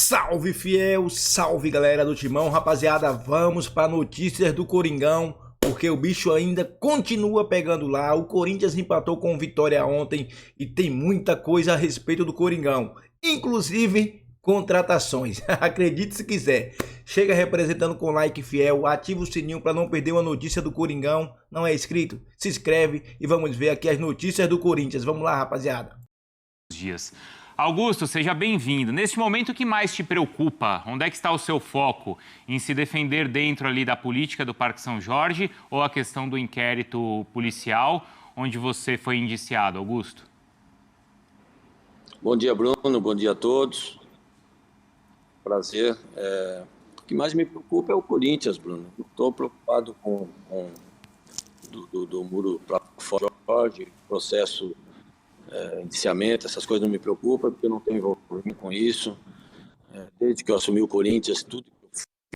Salve fiel, salve galera do Timão, rapaziada, vamos para notícias do Coringão, porque o bicho ainda continua pegando lá. O Corinthians empatou com o Vitória ontem e tem muita coisa a respeito do Coringão, inclusive contratações, acredite se quiser. Chega representando com like fiel, ativa o sininho para não perder uma notícia do Coringão. Não é inscrito? Se inscreve e vamos ver aqui as notícias do Corinthians. Vamos lá, rapaziada. Dias. Augusto, seja bem-vindo. Neste momento, o que mais te preocupa? Onde é que está o seu foco? Em se defender dentro ali da política do Parque São Jorge ou a questão do inquérito policial, onde você foi indiciado, Augusto? Bom dia, Bruno. Bom dia a todos. Prazer. O que mais me preocupa é o Corinthians, Bruno. Estou preocupado com do muro para fora, processo, indiciamento, essas coisas não me preocupam, porque eu não tenho envolvimento com isso. Desde que eu assumi o Corinthians, tudo que eu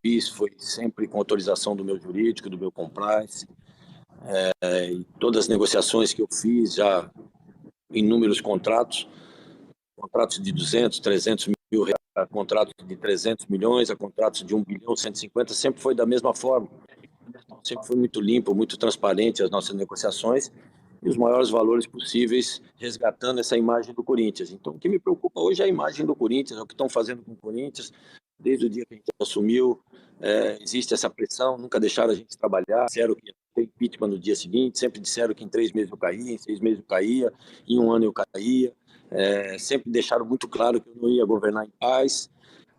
fiz foi sempre com autorização do meu jurídico, do meu compliance. E todas as negociações que eu fiz, já inúmeros contratos de 200, 300 mil reais, a contratos de 300 milhões, a contratos de 1 bilhão, 150, sempre foi da mesma forma. Sempre foi muito limpo, muito transparente as nossas negociações e os maiores valores possíveis, resgatando essa imagem do Corinthians. Então, o que me preocupa hoje é a imagem do Corinthians, é o que estão fazendo com o Corinthians. Desde o dia que a gente assumiu, existe essa pressão, nunca deixaram a gente trabalhar, disseram que ia ter impeachment no dia seguinte, sempre disseram que em 3 meses eu caía, em 6 meses eu caía, em 1 ano eu caía. Sempre deixaram muito claro que eu não ia governar em paz,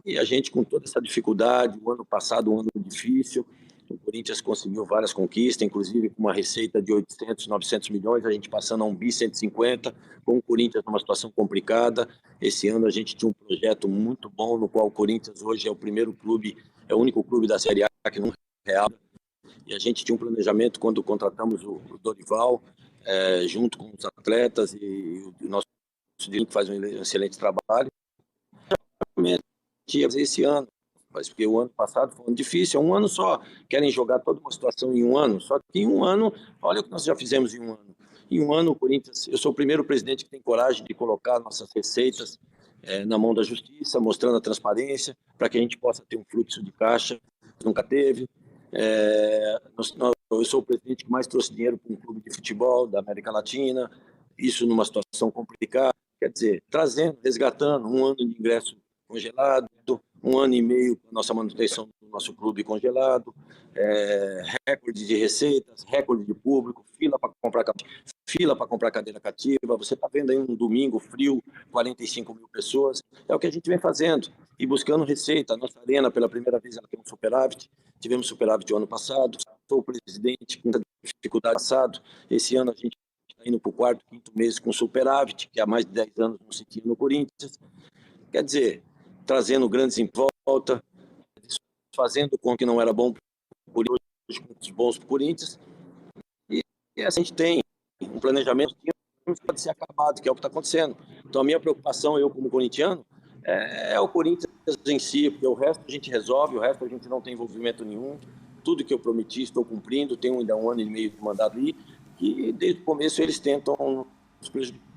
e a gente, com toda essa dificuldade, o ano passado, um ano difícil, o Corinthians conseguiu várias conquistas, inclusive com uma receita de 800, 900 milhões, a gente passando a 1 bi 150, com o Corinthians numa situação complicada. Esse ano a gente tinha um projeto muito bom, no qual o Corinthians hoje é o primeiro clube, é o único clube da Série A que não é real, e a gente tinha um planejamento quando contratamos o Dorival, junto com os atletas, e o nosso que faz um excelente trabalho. Esse ano, mas porque o ano passado foi um ano difícil, é um ano só, querem jogar toda uma situação em um ano, só que em um ano, olha o que nós já fizemos em um ano. Em um ano, o Corinthians, eu sou o primeiro presidente que tem coragem de colocar nossas receitas na mão da justiça, mostrando a transparência, para que a gente possa ter um fluxo de caixa, nunca teve. Eu sou o presidente que mais trouxe dinheiro para um clube de futebol da América Latina, isso numa situação complicada, quer dizer, trazendo, resgatando 1 ano de ingresso congelado, 1 ano e meio para nossa manutenção do nosso clube congelado, recorde de receitas, recorde de público, fila para comprar cadeira cativa. Você está vendo aí um domingo frio, 45 mil pessoas. É o que a gente vem fazendo e buscando receita. A nossa arena, pela primeira vez, ela tem um superávit. Tivemos superávit o ano passado. Sou o presidente com dificuldade passado. Esse ano a gente está indo para o 4º, 5º mês com superávit, que há mais de 10 anos não se tinha no Corinthians. Quer dizer, trazendo grandes em volta, fazendo com que não era bom por hoje, com os bons para o Corinthians. E a gente tem um planejamento que pode ser acabado, que é o que está acontecendo. Então, a minha preocupação, eu como corintiano, é o Corinthians em si, porque o resto a gente resolve, o resto a gente não tem envolvimento nenhum. Tudo que eu prometi, estou cumprindo. Tenho ainda 1 ano e meio de mandato ali, e desde o começo eles tentam nos prejudicar.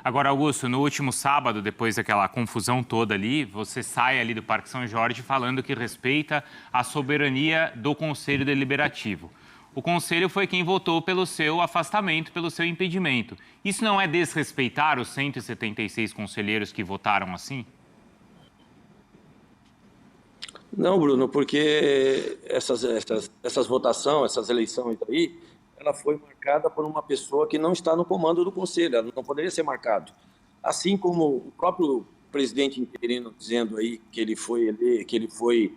Agora, Augusto, no último sábado, depois daquela confusão toda ali, você sai ali do Parque São Jorge falando que respeita a soberania do Conselho Deliberativo. O Conselho foi quem votou pelo seu afastamento, pelo seu impedimento. Isso não é desrespeitar os 176 conselheiros que votaram assim? Não, Bruno, porque essas votações, essas eleições aí, ela foi marcada por uma pessoa que não está no comando do Conselho, ela não poderia ser marcado. Assim como o próprio presidente interino dizendo aí que ele foi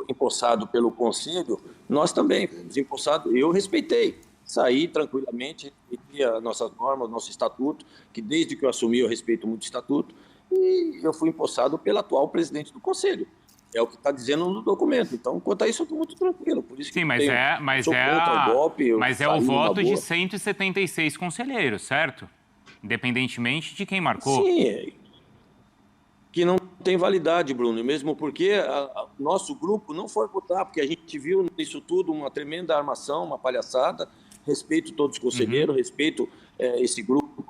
empossado pelo Conselho, nós também fomos empossados. Eu respeitei, saí tranquilamente, respeitei as nossas normas, o nosso estatuto, que desde que eu assumi eu respeito muito o estatuto, e eu fui empossado pelo atual presidente do Conselho. É o que está dizendo no documento. Então, quanto a isso, eu estou muito tranquilo. Por isso que Sim, sou contra o golpe. Mas é o voto de 176 conselheiros, certo? Independentemente de quem marcou. Sim, que não tem validade, Bruno. E mesmo porque o nosso grupo não foi votar, porque a gente viu nisso tudo uma tremenda armação, uma palhaçada. Respeito todos os conselheiros, respeito esse grupo.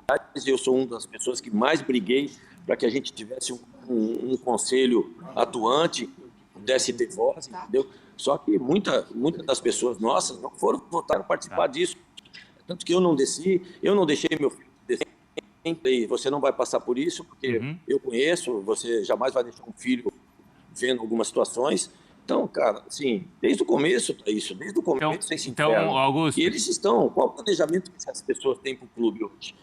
Eu sou uma das pessoas que mais briguei para que a gente tivesse um um conselho atuante, desse de voz, entendeu? Só que muitas das pessoas nossas não foram votar para participar disso. Tanto que eu não deixei meu filho descer. E você não vai passar por isso, porque eu conheço, você jamais vai deixar um filho vendo algumas situações. Então, cara, assim, desde o começo, desde o começo, sem se então, Augusto, e eles estão, qual o planejamento que essas pessoas têm para o clube hoje?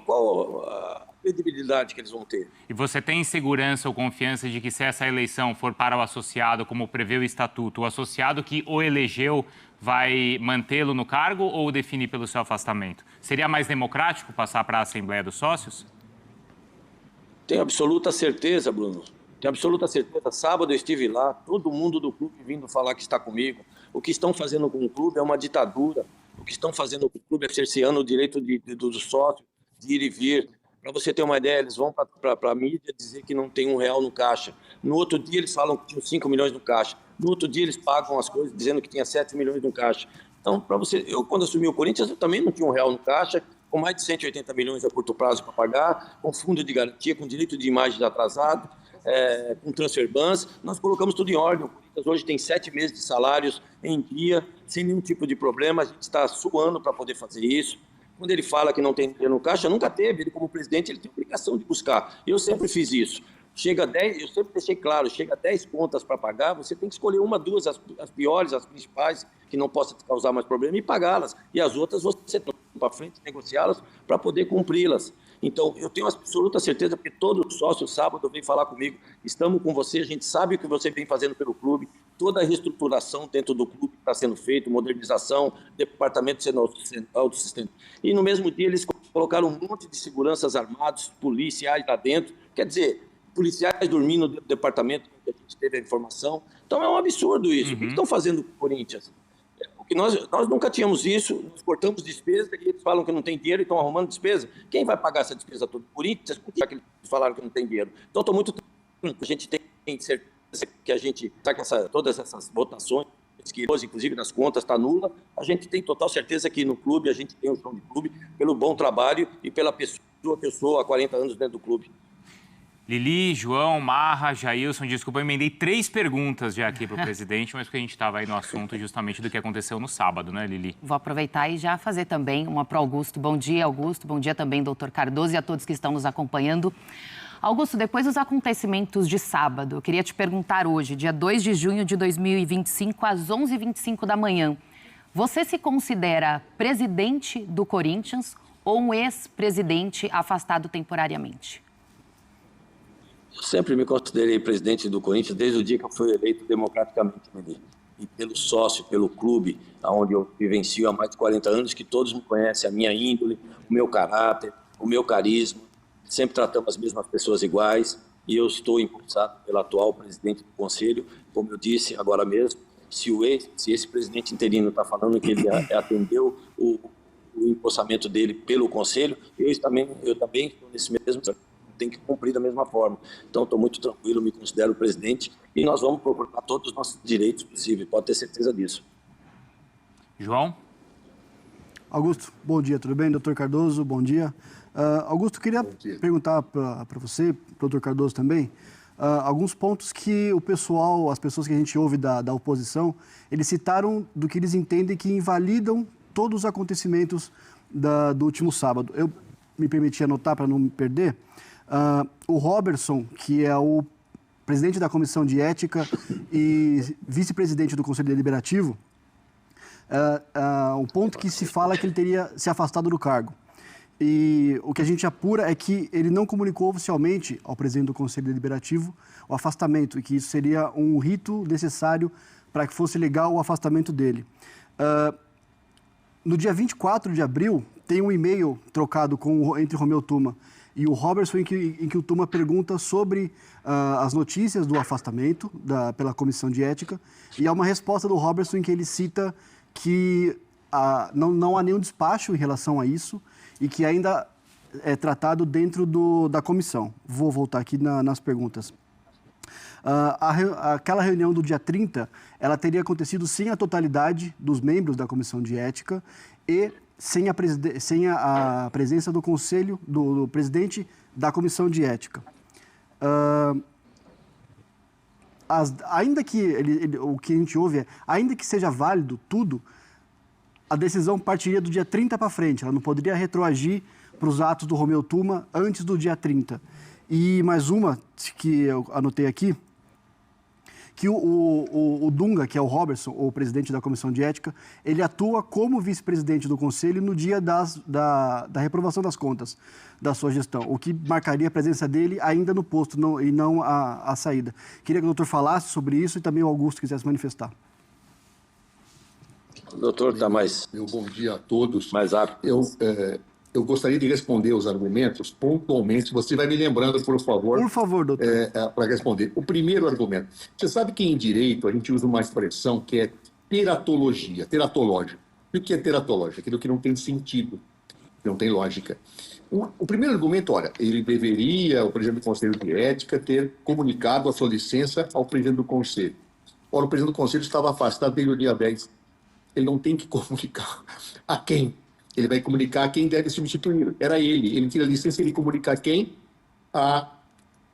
Qual a credibilidade que eles vão ter? E você tem segurança ou confiança de que se essa eleição for para o associado, como prevê o estatuto, o associado que o elegeu vai mantê-lo no cargo ou definir pelo seu afastamento? Seria mais democrático passar para a Assembleia dos Sócios? Tenho absoluta certeza, Bruno. Tenho absoluta certeza. Sábado eu estive lá, todo mundo do clube vindo falar que está comigo. O que estão fazendo com o clube é uma ditadura. O que estão fazendo com o clube é cerceando o direito do sócio de ir e vir. Para você ter uma ideia, eles vão para a mídia dizer que não tem R$1 no caixa. No outro dia eles falam que tinham 5 milhões no caixa. No outro dia eles pagam as coisas dizendo que tinha 7 milhões no caixa. Então, para você, eu quando assumi o Corinthians, eu também não tinha R$1 no caixa, com mais de 180 milhões a curto prazo para pagar, com fundo de garantia, com direito de imagem atrasado, com transfer bans. Nós colocamos tudo em ordem. O Corinthians hoje tem 7 meses de salários em dia, sem nenhum tipo de problema. A gente está suando para poder fazer isso. Quando ele fala que não tem dinheiro no caixa, nunca teve. Ele, como presidente, ele tem obrigação de buscar. Eu sempre fiz isso. Chega 10, eu sempre deixei claro, chega 10 contas para pagar, você tem que escolher uma, duas, as piores, as principais, que não possa te causar mais problema, e pagá-las. E as outras você tem para frente, negociá-las para poder cumpri-las. Então, eu tenho absoluta certeza, porque todo sócio sábado vem falar comigo, estamos com você, a gente sabe o que você vem fazendo pelo clube, toda a reestruturação dentro do clube está sendo feita, modernização, departamento sendo autossustentável. E no mesmo dia eles colocaram um monte de seguranças armados, policiais lá dentro, quer dizer, policiais dormindo no departamento, que a gente teve a informação. Então é um absurdo isso. O que estão fazendo com o Corinthians? Porque nós nunca tínhamos isso, nós cortamos despesa e eles falam que não tem dinheiro e estão arrumando despesa. Quem vai pagar essa despesa toda? O Corinthians, já que eles falaram que não tem dinheiro. Então estou muito tranquilo, a gente tem certeza que a gente está com todas essas votações, que inclusive nas contas está nula, a gente tem total certeza que no clube, a gente tem o chão de clube, pelo bom trabalho e pela pessoa que eu sou há 40 anos dentro do clube. Lili, João, Marra, Jailson, desculpa, eu emendei 3 perguntas já aqui para o presidente, mas porque a gente estava aí no assunto justamente do que aconteceu no sábado, né, Lili? Vou aproveitar e já fazer também uma para o Augusto. Bom dia, Augusto. Bom dia também, doutor Cardoso, e a todos que estão nos acompanhando. Augusto, depois dos acontecimentos de sábado, eu queria te perguntar hoje, dia 2 de junho de 2025, às 11h25 da manhã, você se considera presidente do Corinthians ou um ex-presidente afastado temporariamente? Eu sempre me considerei presidente do Corinthians desde o dia que eu fui eleito democraticamente e pelo sócio, pelo clube, onde eu vivencio há mais de 40 anos, que todos me conhecem, a minha índole, o meu caráter, o meu carisma. Sempre tratamos as mesmas pessoas iguais e eu estou impulsado pelo atual presidente do Conselho. Como eu disse agora mesmo, se esse presidente interino está falando que ele atendeu o empossamento dele pelo Conselho, eu também estou nesse mesmo, tem que cumprir da mesma forma. Então, estou muito tranquilo, me considero presidente e nós vamos procurar todos os nossos direitos possíveis, pode ter certeza disso. João? Augusto, bom dia, tudo bem? Doutor Cardoso, bom dia. Augusto, queria perguntar para você, para o doutor Cardoso também, alguns pontos que o pessoal, as pessoas que a gente ouve da oposição, eles citaram do que eles entendem que invalidam todos os acontecimentos do último sábado. Eu me permiti anotar para não me perder. O Robertson, que é o presidente da Comissão de Ética e vice-presidente do Conselho Deliberativo, o ponto que se fala é que ele teria se afastado do cargo. E o que a gente apura é que ele não comunicou oficialmente ao presidente do Conselho Deliberativo o afastamento e que isso seria um rito necessário para que fosse legal o afastamento dele. No dia 24 de abril, tem um e-mail trocado entre Romeu Tuma e o Robertson em que o Tuma pergunta sobre as notícias do afastamento pela Comissão de Ética e há uma resposta do Robertson em que ele cita que não há nenhum despacho em relação a isso e que ainda é tratado dentro da comissão. Vou voltar aqui nas perguntas. Aquela reunião do dia 30, ela teria acontecido sem a totalidade dos membros da Comissão de Ética e sem a presença do Conselho, do presidente da Comissão de Ética. ainda que o que a gente ouve ainda que seja válido tudo, a decisão partiria do dia 30 para frente. Ela não poderia retroagir para os atos do Romeu Tuma antes do dia 30. E mais uma que eu anotei aqui, que o Dunga, que é o Robertson, o presidente da Comissão de Ética, ele atua como vice-presidente do Conselho no dia da reprovação das contas da sua gestão, o que marcaria a presença dele ainda no posto e não a saída. Queria que o doutor falasse sobre isso e também o Augusto quisesse manifestar. O doutor está mais... Meu bom dia a todos. Mais rápido. Eu gostaria de responder os argumentos pontualmente. Você vai me lembrando, por favor. Por favor, doutor. Para responder. O primeiro argumento. Você sabe que em direito a gente usa uma expressão que é teratologia, teratológica. E o que é teratológica? Aquilo que não tem sentido, que não tem lógica. O primeiro argumento, olha, ele deveria, o presidente do Conselho de Ética, ter comunicado a sua licença ao presidente do Conselho. Ora, o presidente do Conselho estava afastado desde o dia 10. Ele não tem que comunicar a quem. Ele vai comunicar a quem deve substituir. Era ele. Ele tira a licença e ele comunica a quem?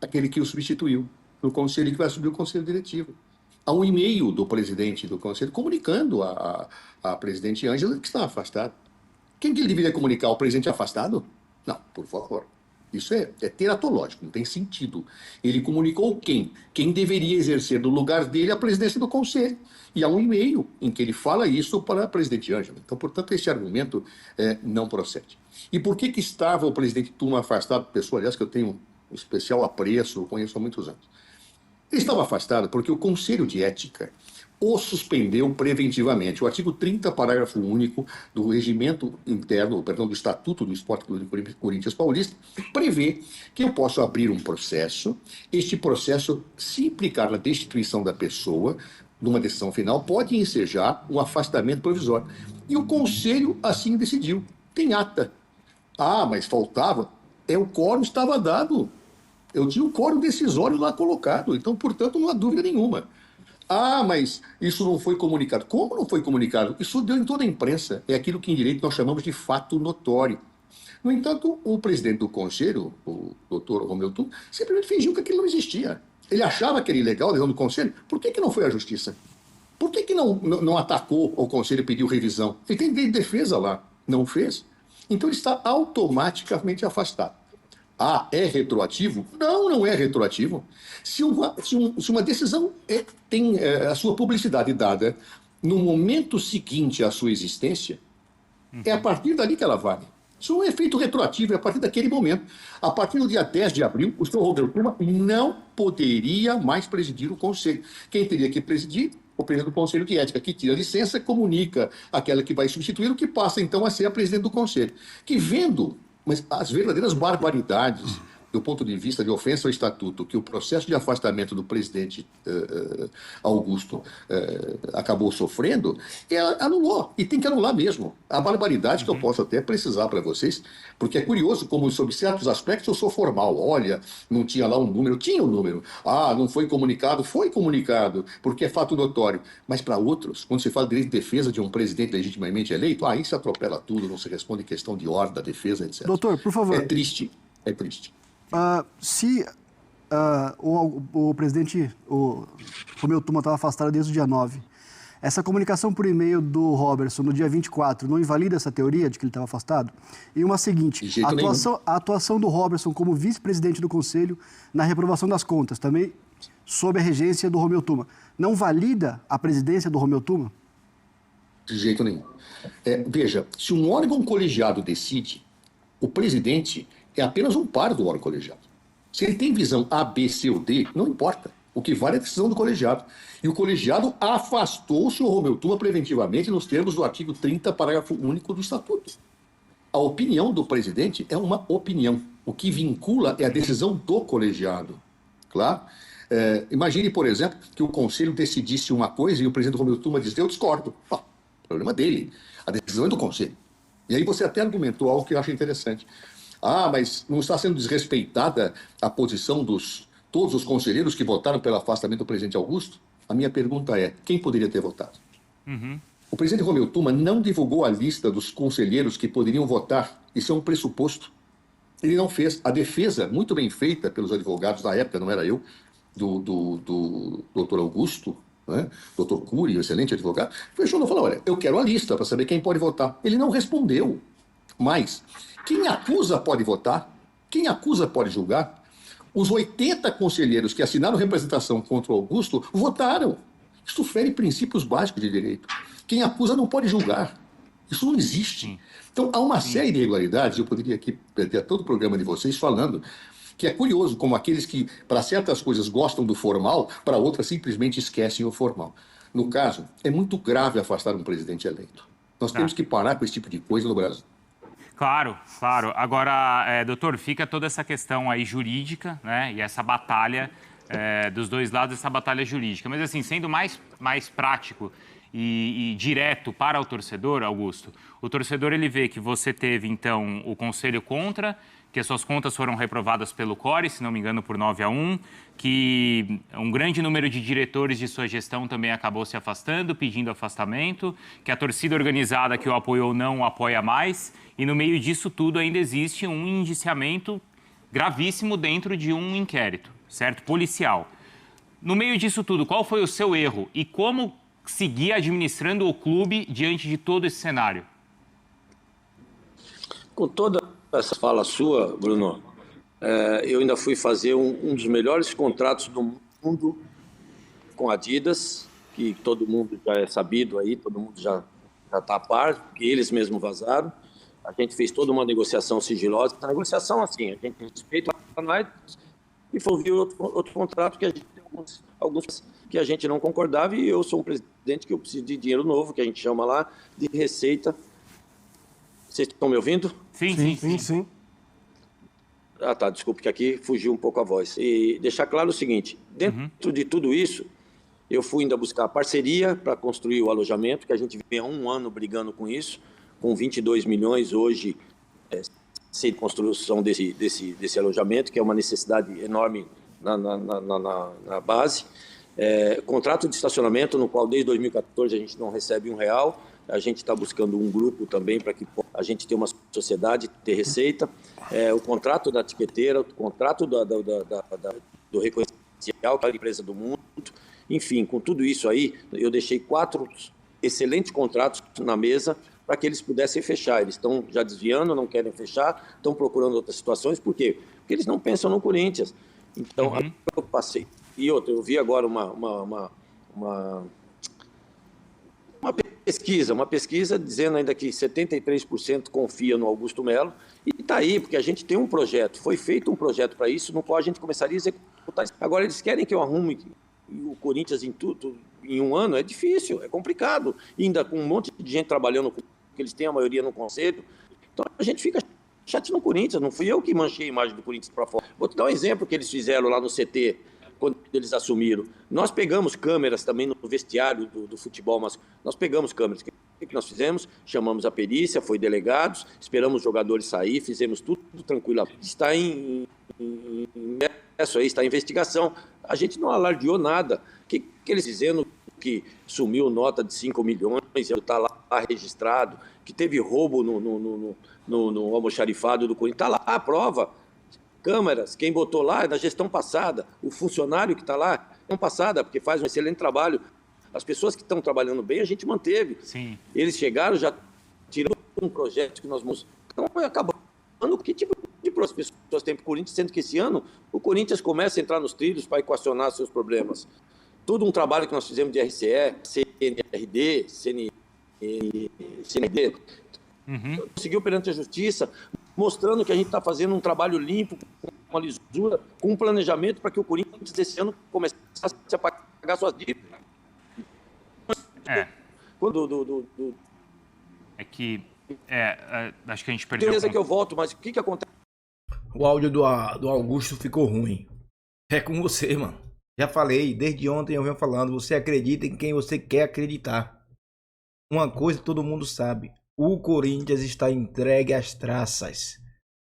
Aquele que o substituiu. No conselho que vai assumir o conselho diretivo. Há um e-mail do presidente do conselho comunicando a presidente Ângela que está afastada. Quem que ele deveria comunicar? O presidente afastado? Não, por favor. Isso é teratológico, não tem sentido. Ele comunicou quem? Quem deveria exercer no lugar dele a presidência do conselho. E há um e-mail em que ele fala isso para a presidente Ângela. Então, portanto, esse argumento não procede. E por que estava o presidente Tuma afastado? Pessoa, aliás, que eu tenho um especial apreço, conheço há muitos anos. Ele estava afastado porque o Conselho de Ética o suspendeu preventivamente. O artigo 30, parágrafo único do regimento interno, do Estatuto do Esporte Clube Corinthians Paulista, prevê que eu posso abrir um processo. Este processo, se implicar na destituição da pessoa, numa decisão final, pode ensejar um afastamento provisório. E o Conselho assim decidiu. Tem ata. Mas faltava. O quórum estava dado. Eu tinha o quórum decisório lá colocado. Então, portanto, não há dúvida nenhuma. Mas isso não foi comunicado. Como não foi comunicado? Isso deu em toda a imprensa. É aquilo que em direito nós chamamos de fato notório. No entanto, o presidente do Conselho, o doutor Romeu Tuma, simplesmente fingiu que aquilo não existia. Ele achava que era ilegal a decisão do Conselho. Por que não foi à Justiça? Por que não atacou o Conselho e pediu revisão? Ele tem direito de defesa lá. Não fez. Então ele está automaticamente afastado. É retroativo? Não é retroativo. Se uma decisão tem a sua publicidade dada no momento seguinte à sua existência, é a partir dali que ela vale. Isso não é efeito retroativo, é a partir daquele momento. A partir do dia 10 de abril, o senhor Romeu Tuma não poderia mais presidir o Conselho. Quem teria que presidir? O presidente do Conselho de Ética, que tira a licença, comunica aquela que vai substituir, o que passa então a ser a presidente do Conselho. Que vendo as verdadeiras barbaridades do ponto de vista de ofensa ao Estatuto, que o processo de afastamento do presidente Augusto acabou sofrendo, anulou. E tem que anular mesmo. A barbaridade que eu posso até precisar para vocês, porque é curioso como, sob certos aspectos, eu sou formal. Olha, não tinha lá um número. Tinha um número. Não foi comunicado. Foi comunicado, porque é fato notório. Mas para outros, quando se fala de direito de defesa de um presidente legitimamente eleito, aí se atropela tudo, não se responde questão de ordem da defesa, etc. Doutor, por favor. É triste. Se o presidente Romeu Tuma estava afastado desde o dia 9, essa comunicação por e-mail do Robertson no dia 24 não invalida essa teoria de que ele estava afastado? E uma seguinte, a atuação do Robertson como vice-presidente do Conselho na reprovação das contas, também sob a regência do Romeu Tuma, não valida a presidência do Romeu Tuma? De jeito nenhum. Veja, se um órgão colegiado decide, o presidente é apenas um par do órgão colegiado. Se ele tem visão A, B, C ou D, não importa. O que vale é a decisão do colegiado. E o colegiado afastou o senhor Romeu Tuma preventivamente nos termos do artigo 30, parágrafo único do Estatuto. A opinião do presidente é uma opinião. O que vincula é a decisão do colegiado. Claro? Imagine, por exemplo, que o Conselho decidisse uma coisa e o presidente Romeu Tuma diz: eu discordo. Problema dele. A decisão é do Conselho. E aí você até argumentou algo que eu acho interessante. Mas não está sendo desrespeitada a posição todos os conselheiros que votaram pelo afastamento do presidente Augusto? A minha pergunta é: quem poderia ter votado? O presidente Romeu Tuma não divulgou a lista dos conselheiros que poderiam votar. Isso é um pressuposto. Ele não fez. A defesa, muito bem feita pelos advogados da época, não era eu, do doutor Augusto, né? Doutor Cury, um excelente advogado, fechou e falou: olha, eu quero a lista para saber quem pode votar. Ele não respondeu. Mas quem acusa pode votar, quem acusa pode julgar. Os 80 conselheiros que assinaram representação contra o Augusto votaram. Isso fere princípios básicos de direito. Quem acusa não pode julgar. Isso não existe. Então, há uma série de irregularidades. Eu poderia aqui perder todo o programa de vocês falando que é curioso como aqueles que, para certas coisas, gostam do formal, para outras simplesmente esquecem o formal. No caso, é muito grave afastar um presidente eleito. Nós temos que parar com esse tipo de coisa no Brasil. Claro, claro. Agora, doutor, fica toda essa questão aí jurídica, né? E essa batalha dos dois lados, essa batalha jurídica. Mas, assim, sendo mais prático e direto para o torcedor, Augusto, o torcedor ele vê que você teve, então, o conselho contra, que as suas contas foram reprovadas pelo CORE, se não me engano, por 9-1, que um grande número de diretores de sua gestão também acabou se afastando, pedindo afastamento, que a torcida organizada que o apoiou não o apoia mais, e no meio disso tudo ainda existe um indiciamento gravíssimo dentro de um inquérito, certo? Policial. No meio disso tudo, qual foi o seu erro e como seguir administrando o clube diante de todo esse cenário? Com toda essa fala sua, Bruno, eu ainda fui fazer um dos melhores contratos do mundo com a Adidas, que todo mundo já é sabido aí, todo mundo já está a par, que eles mesmos vazaram. A gente fez toda uma negociação sigilosa. A negociação, assim, a gente respeita a Nike e foi ouvir outro contrato que a gente tem alguns que a gente não concordava, e eu sou um presidente que eu preciso de dinheiro novo, que a gente chama lá de receita. Vocês estão me ouvindo? Sim. Ah, tá, desculpe que aqui fugiu um pouco a voz. E deixar claro o seguinte, dentro de tudo isso, eu fui ainda buscar parceria para construir o alojamento, que a gente vem há um ano brigando com isso, com 22 milhões hoje sem construção desse alojamento, que é uma necessidade enorme na base. Contrato de estacionamento, no qual desde 2014 a gente não recebe R$1. A gente está buscando um grupo também para que a gente tenha uma sociedade, ter receita. O contrato da tiqueteira, o contrato do reconhecimento da empresa do mundo. Enfim, com tudo isso aí, eu deixei 4 excelentes contratos na mesa para que eles pudessem fechar. Eles estão já desviando, não querem fechar, estão procurando outras situações. Por quê? Porque eles não pensam no Corinthians. Então, eu passei. E outra, eu vi agora uma pesquisa dizendo ainda que 73% confia no Augusto Melo, e está aí, porque a gente tem um projeto, foi feito um projeto para isso, no qual a gente começaria a executar. Agora, eles querem que eu arrume o Corinthians em um ano, é difícil, é complicado, e ainda com um monte de gente trabalhando, que eles têm a maioria no conselho, então a gente fica chateado no Corinthians, não fui eu que manchei a imagem do Corinthians para fora. Vou te dar um exemplo que eles fizeram lá no CT, quando eles assumiram. Nós pegamos câmeras também no vestiário do futebol, mas nós pegamos câmeras. O que nós fizemos? Chamamos a perícia, foi delegados, esperamos os jogadores sair, fizemos tudo tranquilo. Está em isso aí, está em investigação. A gente não alardeou nada. O que eles dizendo que sumiu nota de 5 milhões, está lá registrado, que teve roubo no almoxarifado do Corinthians, está lá a prova. Câmeras, quem botou lá é da gestão passada, o funcionário que está lá, não passada, porque faz um excelente trabalho. As pessoas que estão trabalhando bem, a gente manteve. Sim. Eles chegaram, já tirando um projeto que nós vamos... Então, acabando, que tipo de as pessoas têm para o Corinthians, sendo que esse ano o Corinthians começa a entrar nos trilhos para equacionar seus problemas. Todo um trabalho que nós fizemos de RCE, CNRD, CND, conseguiu perante a Justiça, mostrando que a gente está fazendo um trabalho limpo, com uma lisura, com um planejamento para que o Corinthians desse ano começasse a pagar suas dívidas. Acho que a gente perdeu. Beleza que eu volto, mas o que acontece? O áudio do Augusto ficou ruim. É com você, mano. Já falei, desde ontem eu venho falando, você acredita em quem você quer acreditar. Uma coisa todo mundo sabe. O Corinthians está entregue às traças.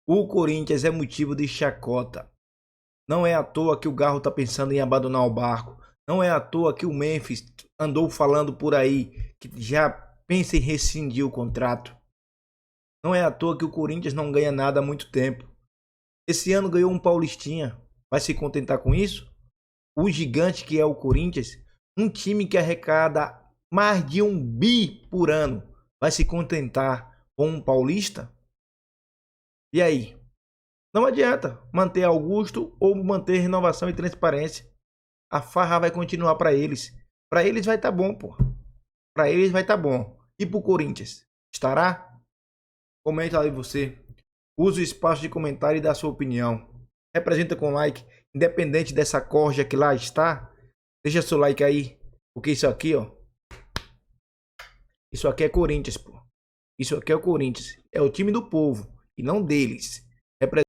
O Corinthians é motivo de chacota. Não é à toa que o Garro está pensando em abandonar o barco. Não é à toa que o Memphis andou falando por aí que já pensa em rescindir o contrato. Não é à toa que o Corinthians não ganha nada há muito tempo. Esse ano ganhou um Paulistinha. Vai se contentar com isso? O gigante que é o Corinthians, um time que arrecada mais de 1 bi por ano, vai se contentar com um paulista? E aí? Não adianta manter Augusto ou manter renovação e transparência. A farra vai continuar para eles. Para eles vai estar bom, pô. Para eles vai estar bom. E pro Corinthians? Estará? Comenta aí você. Use o espaço de comentário e dá sua opinião. Representa com like, independente dessa corja que lá está. Deixa seu like aí, porque isso aqui, ó. Isso aqui é Corinthians, pô. Isso aqui é o Corinthians. É o time do povo e não deles.